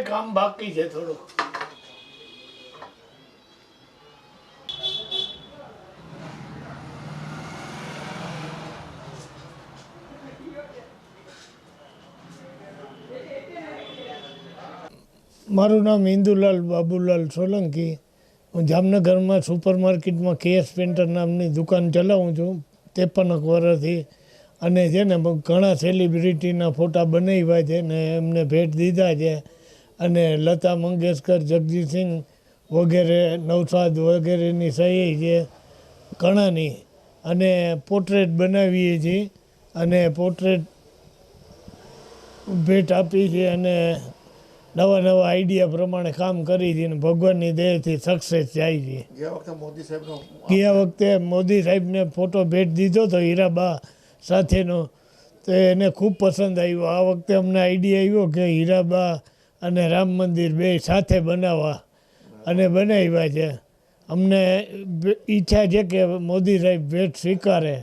કામ બાકી છે થોડું. મારું નામ ઇન્દુલાલ બાબુલાલ સોલંકી. હું જામનગરમાં સુપર માર્કેટમાં કેએસ પેન્ટર નામની દુકાન ચલાવું છું 53 વર્ષથી. અને છે ને ઘણા સેલિબ્રિટીના ફોટા બનાવ્યા છે ને એમને ભેટ દીધા છે. અને લતા મંગેશકર, જગજીત સિંહ વગેરે, નૌશાદ વગેરેની સહી છે ઘણાની. અને પોર્ટ્રેટ બનાવીએ છીએ અને પોર્ટ્રેટ ભેટ આપી છે. અને નવા નવા આઈડિયા પ્રમાણે કામ કરી છે અને ભગવાનની દયાથી સક્સેસ જાય છે. ગયા વખતે મોદી સાહેબને ફોટો ભેટ દીધો હતો હીરાબા સાથેનો, તો એને ખૂબ પસંદ આવ્યો. આ વખતે અમને આઈડિયા આવ્યો કે હીરાબા અને રામ મંદિર બે સાથે બનાવવા, અને બનાવ્યા છે. અમને ઈચ્છા છે કે મોદી સાહેબ ભેટ સ્વીકારે.